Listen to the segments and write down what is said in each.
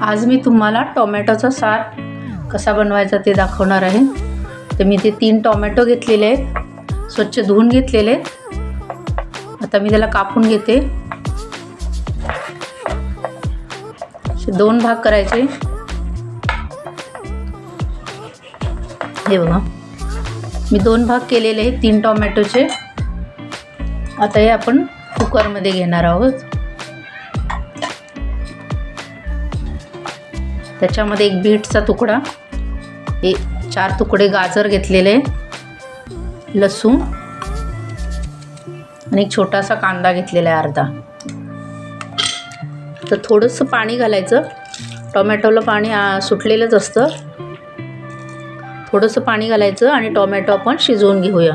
आज मी तुम्हाला टोमॅटोचा सार कसा बनवायचा ते दाखवणार आहे। तर मी ते 3 टोमॅटो घेतलेले आहेत, स्वच्छ धुवून घेतलेले आहेत। आता मी त्याला कापून घेते। असे 2 भाग करायचे। हे बघा मी 2 भाग केलेले आहेत 3 टोमॅटोचे। आता हे आपण कुकरमध्ये घेणार आहोत। त्याच्यामध्ये एक बीटचा तुकडा, 4 तुकडे गाजर घेतलेले, लसूण आणि एक छोटासा कांदा घेतलेला आहे अर्धा। तर थोडंसं पाणी घालायचं, टोमॅटोला पाणी सुटलेलंच असतं। थोडंसं पाणी घालायचं आणि टोमॅटो आपण शिजवून घेऊया।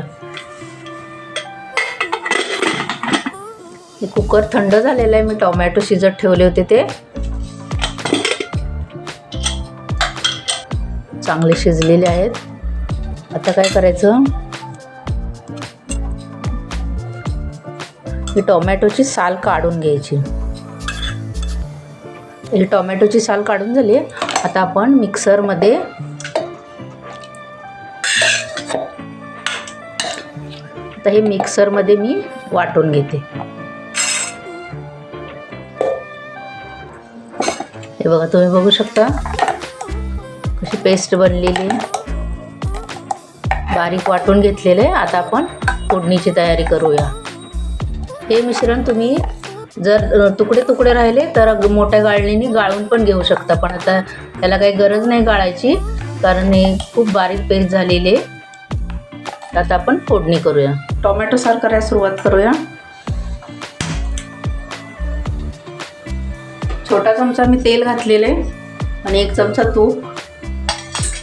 हे कुकर थंड झालेलं आहे, मी टोमॅटो शिजत ठेवले होते ते चांगले शिजलेले आहेत। आता काय करायचं, ही टोमॅटोची साल काढून घ्यायची। ही टोमॅटोची साल काढून झाली। आता आपण मिक्सरमध्ये हे मिक्सरमध्ये मी वाटून घेते। हे बघा, तुम्ही बघू शकता कशी पेस्ट बनलेली, बारीक वाटून घेतलेले। आता आपण फोडणीची तयारी करूया। हे मिश्रण तुम्ही जर तुकडे तुकडे राहिले तर मोठ्या गाळणीने गाळून पण घेऊ शकता, पण आता त्याला काही गरज नाही गाळायची, कारण हे खूप बारीक पेस्ट झालेली आहे। आता आपण फोडणी करूया। टोमॅटो सार करायला सुरुवात करूया। छोटा चमचा मी तेल घातलेले आणि 1 चमचा तूप।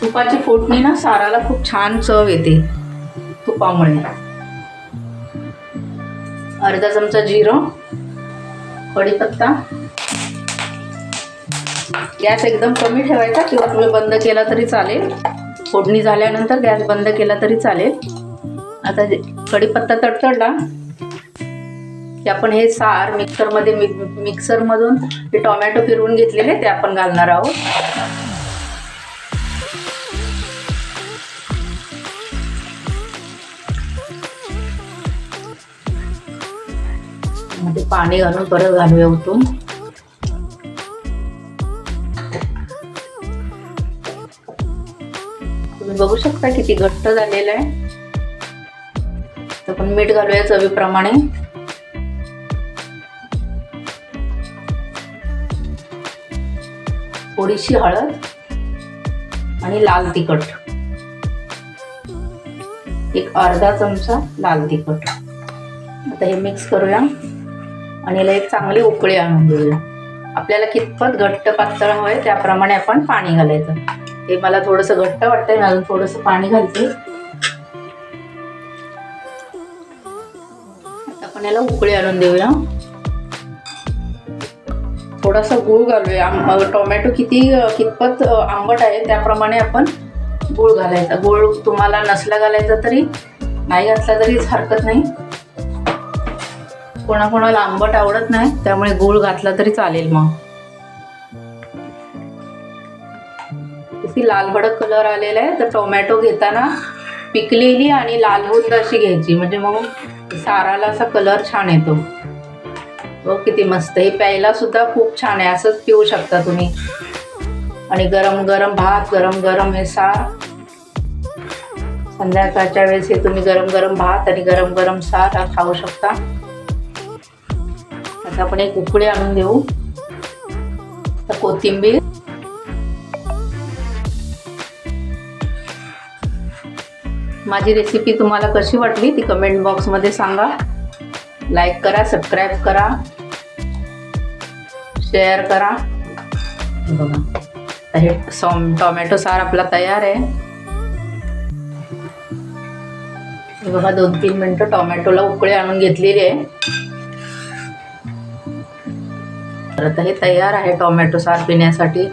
तुपाची फोडणी ना साराला खूप छान चव येते तुपामुळे। अर्धा चमचा जिरं, कढीपत्ता। गॅस एकदम कमी ठेवायचा किंवा तुम्ही बंद केला तरी चालेल। फोडणी झाल्यानंतर गॅस बंद केला तरी चालेल। आता कढीपत्ता तडतडला की आपण हे सार मिक्सरमधून हे टोमॅटो फिरवून घेतलेले ते आपण घालणार आहोत। मध्ये पाणी घालून परत घालूया उतून। तुम्ही बघू शकता किती घट्ट झालेलं आहे। आपण मीठ घालूया चवीप्रमाणे। थोडीशी हळद आणि लाल तिखट, एक अर्धा चमचा लाल तिखट। आता हे मिक्स करूया आणि याला एक चांगली उकळी आणून देऊया। आपल्याला कितपत घट्ट पातळ हवंय त्याप्रमाणे आपण पाणी घालायचं। हे मला थोडंसं घट्ट वाटतंय, मी अजून थोडंसं पाणी घालते। आता आपण याला उकळी आणून देऊया। थोडासा गूळ घालूया। टोमॅटो कितपत आंबट आहे त्याप्रमाणे आपण गूळ घालायचा। गूळ तुम्हाला नसला घालायचा तरी नाही घातला तरी हरकत नाही। कोणाकोणाला आंबट आवडत नाही, त्यामुळे गूळ घातला तरी चालेल। मग किती लाल भडक कलर आलेला आहे। तर टोमॅटो घेताना पिकलेली आणि लालबुंद अशी घ्यायची, म्हणजे मग साराला असा कलर छान येतो। बघ किती मस्त। हे प्यायला सुद्धा खूप छान आहे, असंच पिऊ शकता तुम्ही। आणि गरम गरम भात, गरम गरम हे सार, संध्याकाळच्या वेळेस हे तुम्ही गरम गरम भात आणि गरम गरम सार खाऊ शकता। आता आपण एक उकळी आणून देऊ। तर कोथिंबीर, माझी रेसिपी तुम्हाला कशी वाटली ती कमेंट बॉक्समध्ये सांगा। लाईक करा, सबस्क्राईब करा, शेअर करा। बघा हे टोमॅटो सार आपला तयार आहे। बघा 2-3 मिनिटं टोमॅटोला उकळी आणून घेतलेली आहे। तर आता हे तयार आहे टोमॅटो सार पिण्यासाठी।